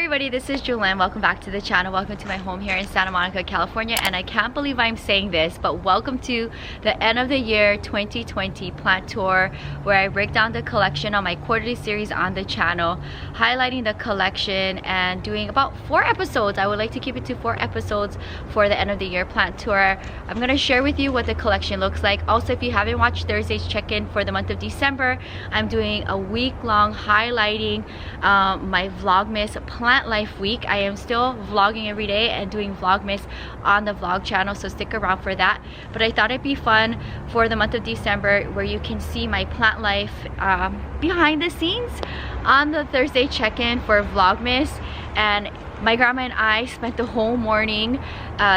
everybody, this is Jewelyn. Welcome back to the channel. Welcome to my home here in Santa Monica, California. And I can't believe I'm saying this, but welcome to the end of the year 2020 plant tour, where I break down the collection on my quarterly series on the channel, highlighting the collection and doing about 4 episodes. I would like to keep it to 4 episodes for the end of the year plant tour. I'm going to share with you what the collection looks like. Also, if you haven't watched Thursday's check-in for the month of December, I'm doing a week-long highlighting my Vlogmas plant life week. I am still vlogging every day and doing Vlogmas on the vlog channel, so stick around for that. But I thought it'd be fun for the month of December, where you can see my plant life behind the scenes on the Thursday check-in for Vlogmas. And my grandma and I spent the whole morning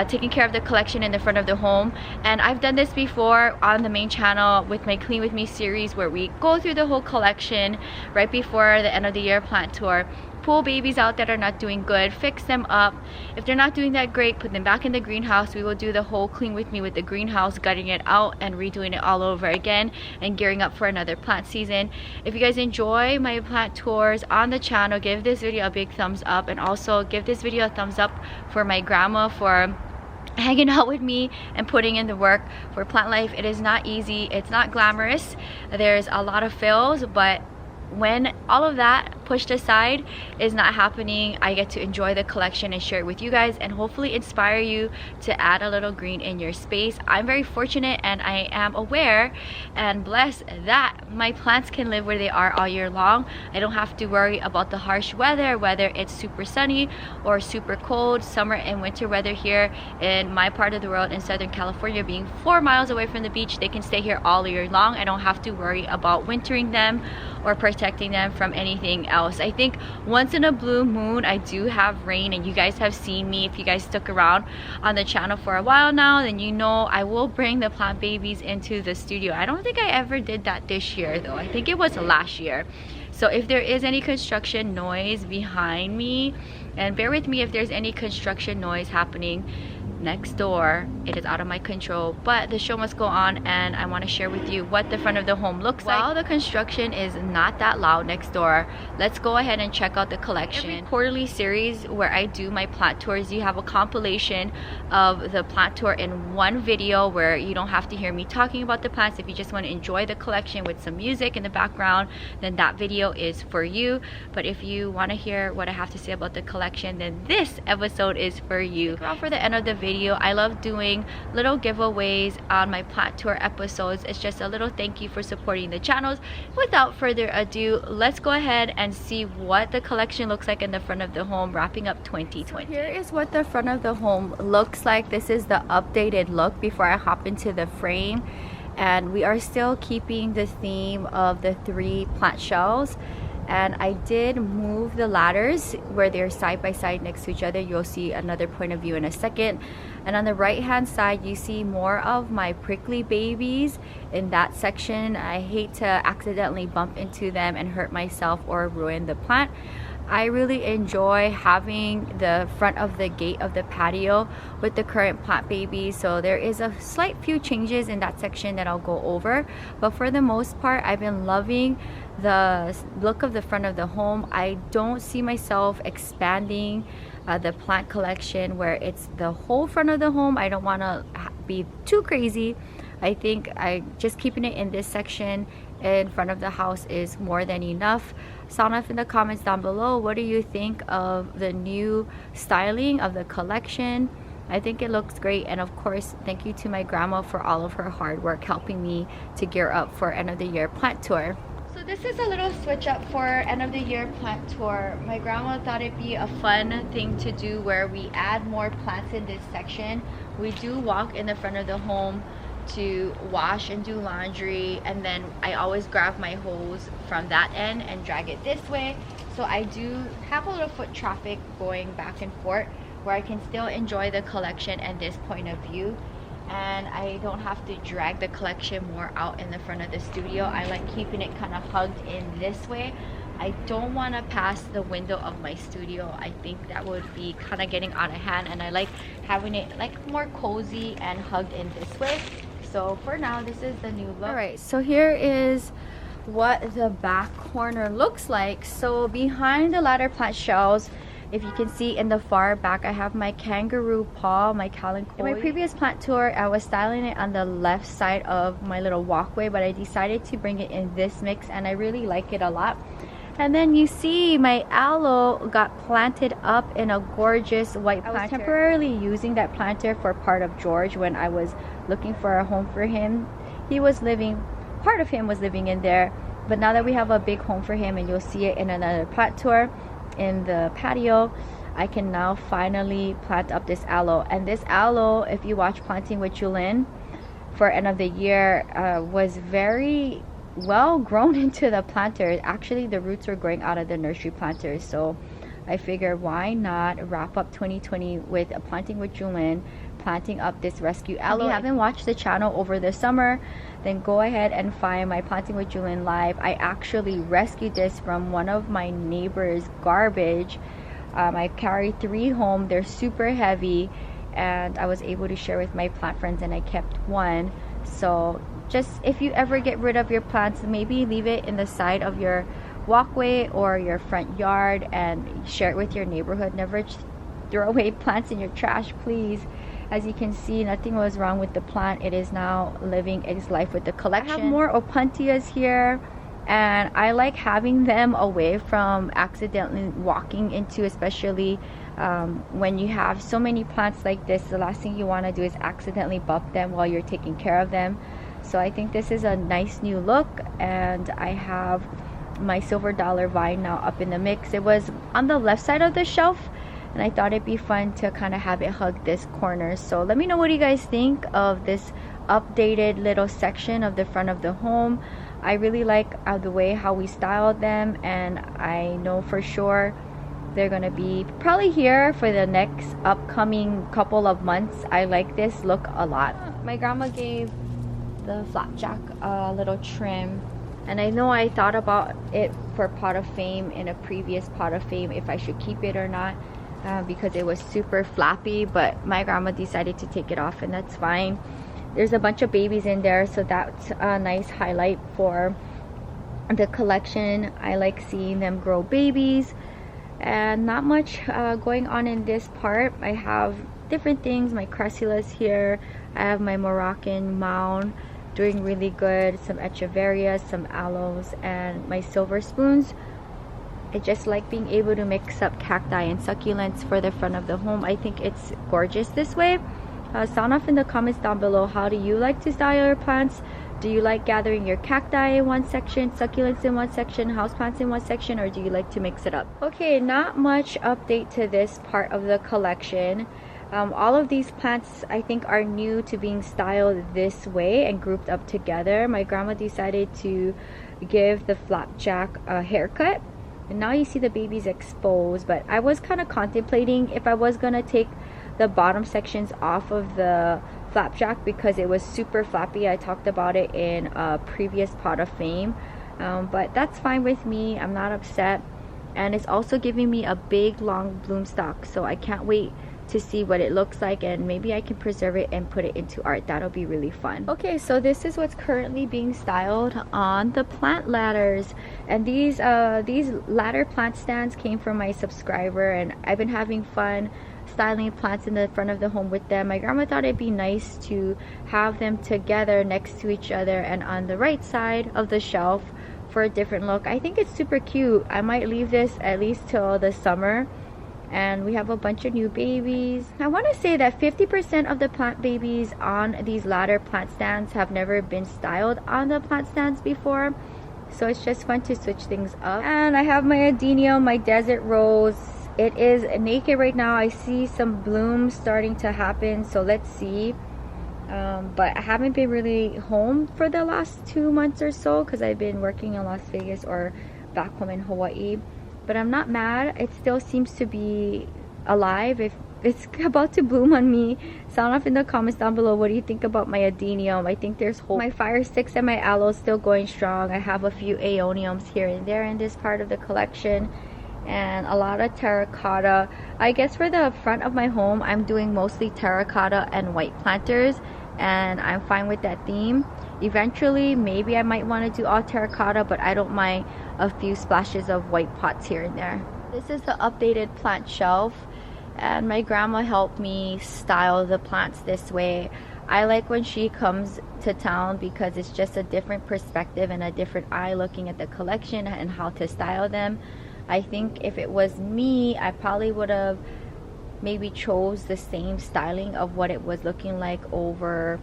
taking care of the collection in the front of the home. And I've done this before on the main channel with my Clean With Me series, where we go through the whole collection right before the end of the year plant tour. Pull babies out that are not doing good, fix them up. If they're not doing that great, put them back in the greenhouse. We will do the whole Clean With Me with the greenhouse, gutting it out and redoing it all over again and gearing up for another plant season. If you guys enjoy my plant tours on the channel, give this video a big thumbs up, and also give this video a thumbs up for my grandma for hanging out with me and putting in the work for plant life. It is not easy, it's not glamorous, there's a lot of fails, but when all of that pushed aside is not happening, I get to enjoy the collection and share it with you guys, and hopefully inspire you to add a little green in your space. I'm very fortunate, and I am aware and blessed that my plants can live where they are all year long. I don't have to worry about the harsh weather, whether it's super sunny or super cold. Summer and winter weather here in my part of the world in Southern California, being 4 miles away from the beach, they can stay here all year long. I don't have to worry about wintering them or protecting them from anything else. I think once in a blue moon I do have rain, and you guys have seen me. If you guys stuck around on the channel for a while now, then you know I will bring the plant babies into the studio. I don't think I ever did that this year though. I think it was last year. So if there is any construction noise behind me, and bear with me if there's any construction noise happening next door, it is out of my control, but the show must go on, and I want to share with you what the front of the home looks like. While the construction is not that loud next door, let's go ahead and check out the collection. Every quarterly series where I do my plant tours, you have a compilation of the plant tour in one video, where you don't have to hear me talking about the plants. If you just want to enjoy the collection with some music in the background, then that video is for you. But if you want to hear what I have to say about the collection, then this episode is for you. For the end of the video, I love doing little giveaways on my plant tour episodes. It's just a little thank you for supporting the channels. Without further ado, let's go ahead and see what the collection looks like in the front of the home, wrapping up 2020. So here is what the front of the home looks like. This is the updated look before I hop into the frame, and we are still keeping the theme of the 3 plant shelves. And I did move the ladders where they're side by side next to each other. You'll see another point of view in a second. And on the right hand side, you see more of my prickly babies in that section. I hate to accidentally bump into them and hurt myself or ruin the plant. I really enjoy having the front of the gate of the patio with the current plant babies. So there is a slight few changes in that section that I'll go over, but for the most part, I've been loving the look of the front of the home. I don't see myself expanding the plant collection where it's the whole front of the home. I don't want to be too crazy. I think just keeping it in this section in front of the house is more than enough. Sound off in the comments down below. What do you think of the new styling of the collection? I think it looks great, and of course, thank you to my grandma for all of her hard work helping me to gear up for end of the year plant tour. So this is a little switch up for end of the year plant tour. My grandma thought it'd be a fun thing to do where we add more plants in this section. We do walk in the front of the home to wash and do laundry, and then I always grab my hose from that end and drag it this way. So I do have a little foot traffic going back and forth where I can still enjoy the collection and this point of view, and I don't have to drag the collection more out in the front of the studio. I like keeping it kind of hugged in this way. I don't want to pass the window of my studio. I think that would be kind of getting out of hand, and I like having it like more cozy and hugged in this way. So for now, this is the new look. All right, so here is what the back corner looks like. So behind the ladder plant shelves, If you can see in the far back, I have my kangaroo paw, my kalanchoe. In my previous plant tour, I was styling it on the left side of my little walkway, but I decided to bring it in this mix and I really like it a lot. And then you see my aloe got planted up in a gorgeous white planter. I was temporarily using that planter for part of George when I was looking for a home for him. Part of him was living in there, but now that we have a big home for him, and you'll see it in another plant tour in the patio, I can now finally plant up this aloe. And this aloe, if you watch Planting with Jewelyn for end of the year, was very well grown into the planter. Actually, the roots were growing out of the nursery planters, so I figured why not wrap up 2020 with a Planting with Jewelyn, planting up this rescue aloe. If you haven't watched the channel over the summer, then go ahead and find my Planting with Jewelyn live. I actually rescued this from one of my neighbor's garbage. I carried 3 home. They're super heavy, and I was able to share with my plant friends, and I kept 1. So just if you ever get rid of your plants, maybe leave it in the side of your walkway or your front yard and share it with your neighborhood. Never throw away plants in your trash, please. As you can see, nothing was wrong with the plant. It is now living its life with the collection. I have more opuntias here, and I like having them away from accidentally walking into, especially when you have so many plants like this. The last thing you want to do is accidentally bump them while you're taking care of them. So I think this is a nice new look, and I have my silver dollar vine now up in the mix. It was on the left side of the shelf, and I thought it'd be fun to kind of have it hug this corner. So let me know what you guys think of this updated little section of the front of the home. I really like the way how we styled them, and I know for sure they're gonna be probably here for the next upcoming couple of months. I like this look a lot. My grandma gave the flapjack a little trim, and I know I thought about it for pot of fame in a previous pot of fame, if I should keep it or not, because it was super flappy, but my grandma decided to take it off, and that's fine. There's a bunch of babies in there, so that's a nice highlight for the collection. I like seeing them grow babies, and not much going on in this part. I have different things. My cressulas here, I have my Moroccan mound doing really good, some echeverias, some aloes, and my silver spoons. I just like being able to mix up cacti and succulents for the front of the home. I think it's gorgeous this way. Sound off in the comments down below, how do you like to style your plants? Do you like gathering your cacti in one section, succulents in one section, houseplants in one section, or do you like to mix it up? Okay, not much update to this part of the collection. All of these plants I think are new to being styled this way and grouped up together. My grandma decided to give the flapjack a haircut, and now you see the babies exposed, but I was kind of contemplating if I was gonna take the bottom sections off of the flapjack because it was super flappy. I talked about it in a previous pot of fame, but that's fine with me. I'm not upset, and it's also giving me a big long bloom stalk, so I can't wait to see what it looks like, and maybe I can preserve it and put it into art. That'll be really fun. Okay, so this is what's currently being styled on the plant ladders, and these ladder plant stands came from my subscriber, and I've been having fun styling plants in the front of the home with them. My grandma thought it'd be nice to have them together next to each other and on the right side of the shelf for a different look. I think it's super cute. I might leave this at least till the summer. And we have a bunch of new babies. I want to say that 50% of the plant babies on these ladder plant stands have never been styled on the plant stands before, so it's just fun to switch things up. And I have my adenium, my desert rose. It is naked right now. I see some blooms starting to happen, so let's see. But I haven't been really home for the last 2 months or so because I've been working in Las Vegas or back home in Hawaii. But I'm not mad. It still seems to be alive. If it's about to bloom on me, sound off in the comments down below. What do you think about my adenium? I think there's hope. My fire sticks and my aloes still going strong. I have a few aeoniums here and there in this part of the collection, and a lot of terracotta. I guess for the front of my home, I'm doing mostly terracotta and white planters, and I'm fine with that theme. Eventually, maybe I might want to do all terracotta, but I don't mind a few splashes of white pots here and there. This is the updated plant shelf, and my grandma helped me style the plants this way. I like when she comes to town because it's just a different perspective and a different eye looking at the collection and how to style them. I think if it was me, I probably would have maybe chose the same styling of what it was looking like over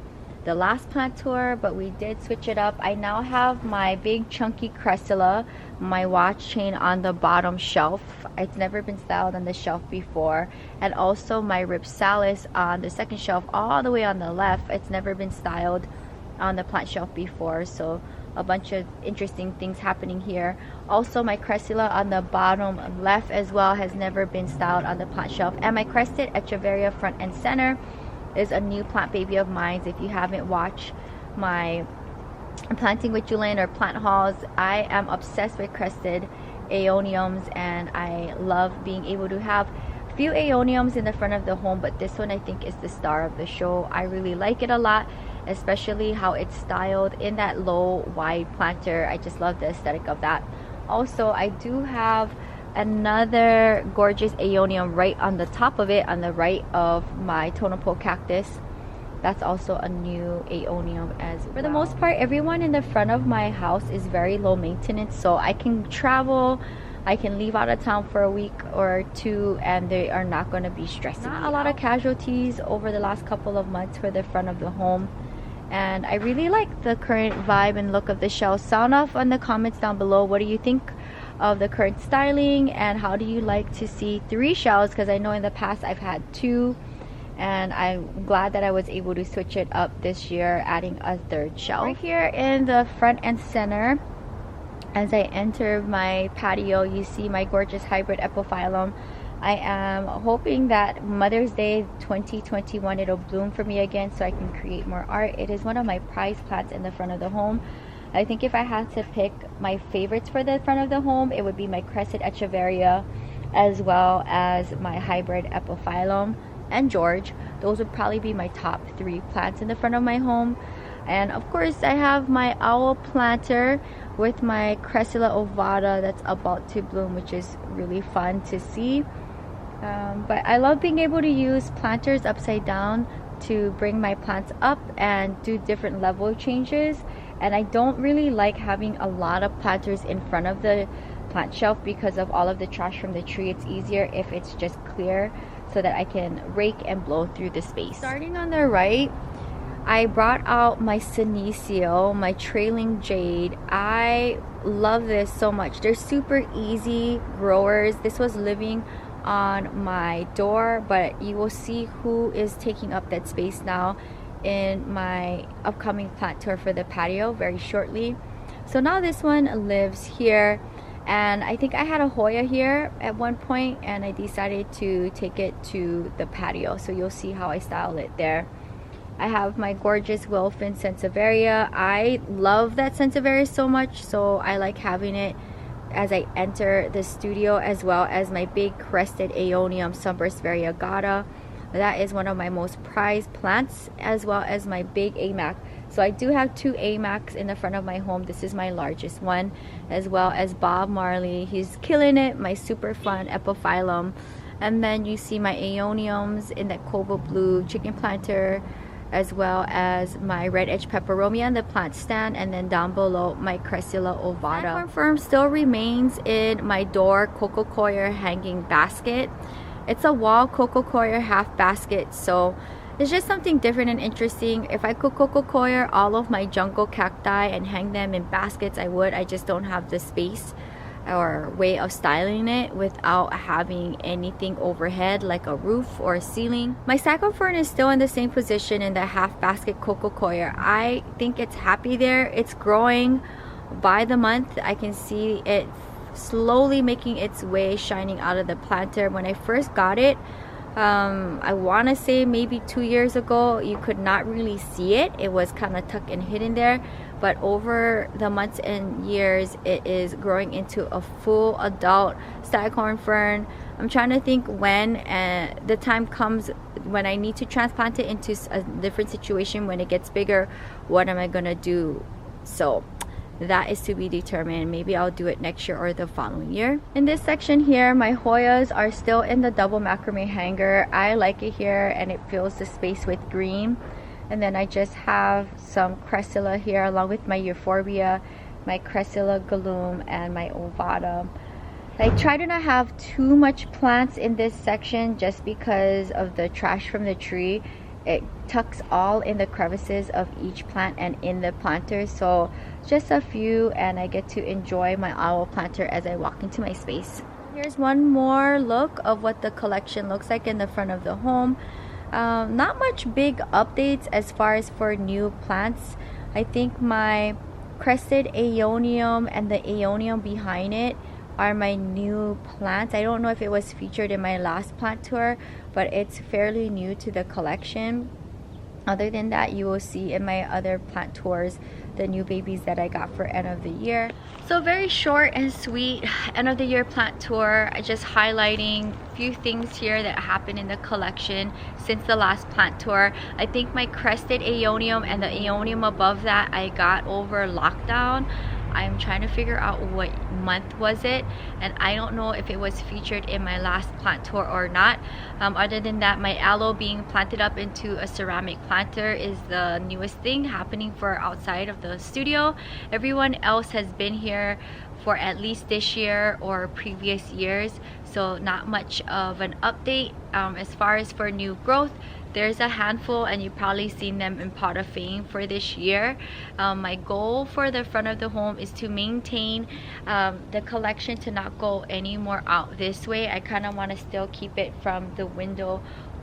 the last plant tour, but we did switch it up. I now have my big chunky cressula, my watch chain on the bottom shelf. It's never been styled on the shelf before, and also my ripsalis on the second shelf all the way on the left. It's never been styled on the plant shelf before, so a bunch of interesting things happening here. Also, my cressula on the bottom left as well has never been styled on the plant shelf, and my crested echeveria front and center is a new plant baby of mine. If you haven't watched my planting with Jewelyn or plant hauls, I am obsessed with crested aeoniums, and I love being able to have a few aeoniums in the front of the home, but this one I think is the star of the show. I really like it a lot, especially how it's styled in that low wide planter. I just love the aesthetic of that. Also, I do have another gorgeous aeonium right on the top of it, on the right of my totem pole cactus. That's also a new aeonium as well. For the most part, everyone in the front of my house is very low maintenance, so I can travel, I can leave out of town for a week or two, and they are not going to be stressing me out. A lot of casualties over the last couple of months for the front of the home, and I really like the current vibe and look of the shelves. Sound off in the comments down below. What do you think of the current styling, and how do you like to see 3 shelves? Because I know in the past I've had 2, and I'm glad that I was able to switch it up this year, adding a 3rd shelf. Right here in the front and center, as I enter my patio, you see my gorgeous hybrid epiphyllum. I am hoping that Mother's Day 2021 it'll bloom for me again so I can create more art. It is one of my prized plants in the front of the home. I think if I had to pick my favorites for the front of the home, it would be my crested echeveria as well as my hybrid epiphyllum and George. Those would probably be my top 3 plants in the front of my home. And of course, I have my owl planter with my cressula ovata that's about to bloom, which is really fun to see. But I love being able to use planters upside down to bring my plants up and do different level changes. And I don't really like having a lot of planters in front of the plant shelf because of all of the trash from the tree. It's easier if it's just clear so that I can rake and blow through the space. Starting on the right, I brought out my senecio, my trailing jade. I love this so much. They're super easy growers. This was living on my door, but you will see who is taking up that space now in my upcoming plant tour for the patio very shortly. So now this one lives here, and I think I had a Hoya here at one point, and I decided to take it to the patio, so you'll see how I style it there. I have my gorgeous Wilfin Sansevieria. I love that Sansevieria so much, so I like having it as I enter the studio, as well as my big crested aeonium Sunburst variegata. That is one of my most prized plants, as well as my big AMAC. So I do have 2 AMACs in the front of my home. This is my largest one, as well as Bob Marley. He's killing it, my super fun epiphyllum. And then you see my aeoniums in that cobalt blue chicken planter, as well as my red edge peperomia in the plant stand, and then down below my cressula ovata. And confirmed still remains in my door cococoir hanging basket. It's a wall cococoir half basket, so it's just something different and interesting. If I could cococoir all of my jungle cacti and hang them in baskets, I would. I just don't have the space or way of styling it without having anything overhead like a roof or a ceiling. My Sacco fern is still in the same position in the half basket cococoir. I think it's happy there. It's growing by the month. I can see it slowly making its way, shining out of the planter. When I first got it, I want to say maybe 2 years ago, you could not really see it. It was kind of tucked and hidden there, but over the months and years, it is growing into a full adult staghorn fern. I'm trying to think when the time comes when I need to transplant it into a different situation. When it gets bigger, what am I gonna do? So that is to be determined. Maybe I'll do it next year or the following year. In this section here, my Hoyas are still in the double macrame hanger. I like it here and it fills the space with green. And then I just have some cressula here along with my euphorbia, my cressula gallum, and my ovata. I try to not have too much plants in this section just because of the trash from the tree. It tucks all in the crevices of each plant and in the planter, so just a few, and I get to enjoy my owl planter as I walk into my space. Here's one more look of what the collection looks like in the front of the home. Not much big updates as far as for new plants. I think my crested aeonium and the aeonium behind it are my new plants. I don't know if it was featured in my last plant tour, but it's fairly new to the collection. Other than that, you will see in my other plant tours the new babies that I got for end of the year. So very short and sweet end of the year plant tour. I just highlighting a few things here that happened in the collection since the last plant tour. I think my crested aeonium and the aeonium above that I got over lockdown. I'm trying to figure out what month was it, and I don't know if it was featured in my last plant tour or not. Other than that, my aloe being planted up into a ceramic planter is the newest thing happening for outside of the studio. Everyone else has been here for at least this year or previous years, so not much of an update. As far as for new growth, there's a handful, and you've probably seen them in pot of fame for this year. My goal for the front of the home is to maintain the collection to not go any more out this way. I kind of want to still keep it from the window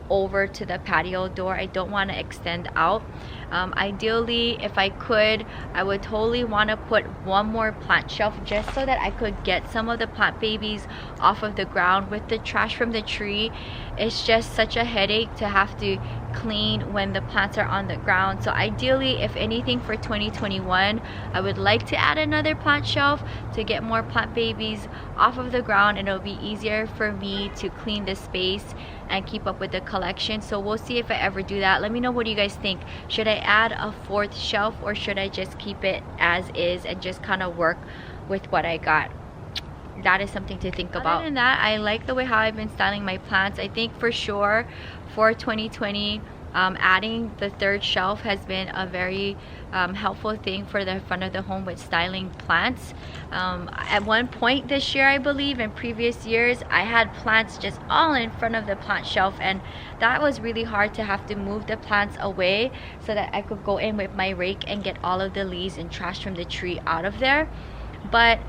over to the patio door. I don't want to extend out. Ideally, if I could, I would totally want to put one more plant shelf just so that I could get some of the plant babies off of the ground. With the trash from the tree, it's just such a headache to have to clean when the plants are on the ground. So ideally, if anything for 2021, I would like to add another plant shelf to get more plant babies off of the ground, and it'll be easier for me to clean the space and keep up with the collection. So we'll see if I ever do that. Let me know what you guys think. Should I add a fourth shelf, or should I just keep it as is and just kind of work with what I got? That is something to think about. Other than that, I like the way how I've been styling my plants. I think for sure for 2020, adding the third shelf has been a very helpful thing for the front of the home with styling plants. At one point this year, I believe, in previous years, I had plants just all in front of the plant shelf, and that was really hard to have to move the plants away so that I could go in with my rake and get all of the leaves and trash from the tree out of there. But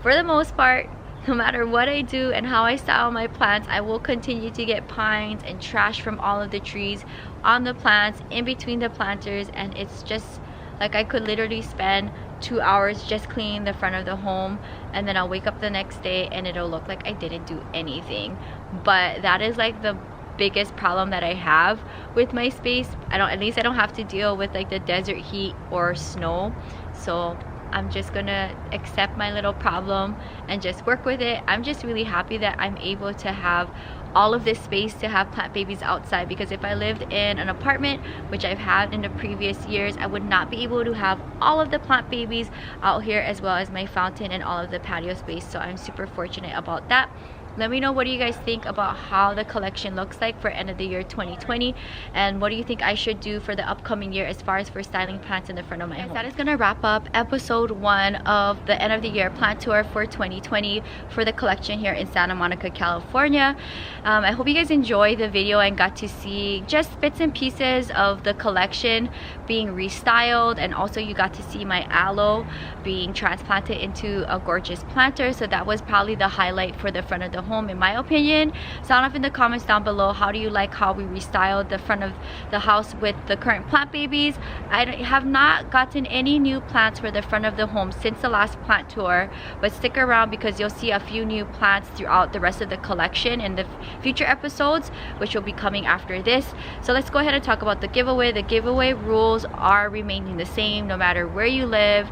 for the most part, no matter what I do and how I style my plants, I will continue to get pines and trash from all of the trees on the plants, in between the planters, and it's just like I could literally spend 2 hours just cleaning the front of the home, and then I'll wake up the next day and it'll look like I didn't do anything. But that is like the biggest problem that I have with my space. At least I don't have to deal with like the desert heat or snow, so I'm just gonna accept my little problem and just work with it. I'm just really happy that I'm able to have all of this space to have plant babies outside, because if I lived in an apartment, which I've had in the previous years, I would not be able to have all of the plant babies out here, as well as my fountain and all of the patio space. So I'm super fortunate about that. Let me know what do you guys think about how the collection looks like for end of the year 2020, and what do you think I should do for the upcoming year as far as for styling plants in the front of my home. That is gonna wrap up episode 1 of the end of the year plant tour for 2020 for the collection here in Santa Monica, California. I hope you guys enjoyed the video and got to see just bits and pieces of the collection being restyled, and also you got to see my aloe being transplanted into a gorgeous planter. So that was probably the highlight for the front of the home, in my opinion. Sound off in the comments down below. How do you like how we restyled the front of the house with the current plant babies? I have not gotten any new plants for the front of the home since the last plant tour, but stick around because you'll see a few new plants throughout the rest of the collection in the future episodes, which will be coming after this. So let's go ahead and talk about the giveaway. The giveaway rules are remaining the same no matter where you live.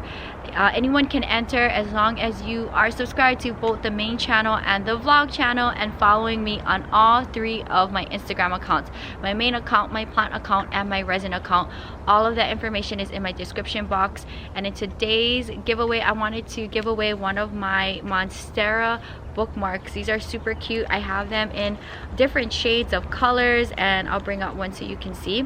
Anyone can enter as long as you are subscribed to both the main channel and the vlog vlog channel and following me on all 3 of my Instagram accounts, my main account, my plant account, and my resin account. All of that information is in my description box. And in today's giveaway, I wanted to give away one of my Monstera bookmarks. These are super cute. I have them in different shades of colors, and I'll bring out one so you can see.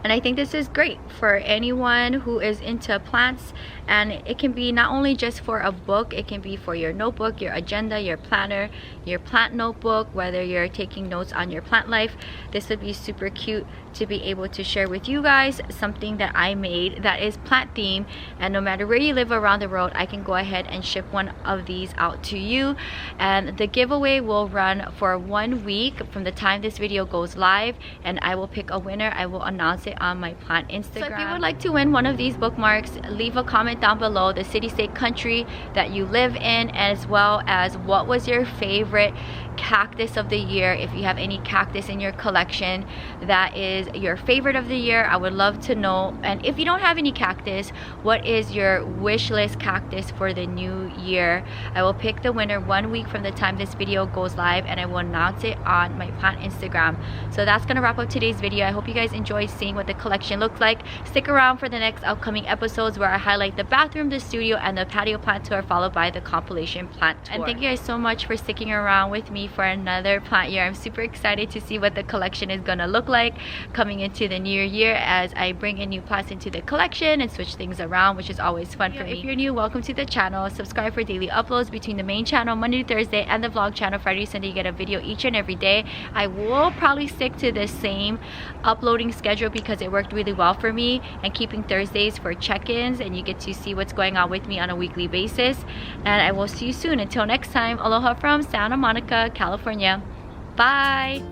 And I think this is great for anyone who is into plants, and it can be not only just for a book, it can be for your notebook, your agenda, your planner, your plant notebook, whether you're taking notes on your plant life. This would be super cute to be able to share with you guys something that I made that is plant themed, and no matter where you live around the world, I can go ahead and ship one of these out to you. And the giveaway will run for 1 week from the time this video goes live, and I will pick a winner. I will announce it on my plant Instagram. So if you would like to win one of these bookmarks, leave a comment down below the city, state, country that you live in, as well as what was your favorite cactus of the year. If you have any cactus in your collection that is your favorite of the year, I would love to know. And if you don't have any cactus, what is your wish list cactus for the new year? I will pick the winner 1 week from the time this video goes live, and I will announce it on my plant Instagram. So that's gonna wrap up today's video. I hope you guys enjoyed seeing what the collection looks like. Stick around for the next upcoming episodes where I highlight the bathroom, the studio, and the patio plant tour, followed by the compilation plant tour. And thank you guys so much for sticking around with me for another plant year. I'm super excited to see what the collection is gonna look like coming into the new year as I bring in new plants into the collection and switch things around, which is always fun for me. If you're new, welcome to the channel. Subscribe for daily uploads between the main channel Monday to Thursday and the vlog channel Friday to Sunday. You get a video each and every day. I will probably stick to the same uploading schedule because it worked really well for me, and keeping Thursdays for check-ins, and you get to see what's going on with me on a weekly basis. And I will see you soon. Until next time, aloha from Santa Monica, California. Bye.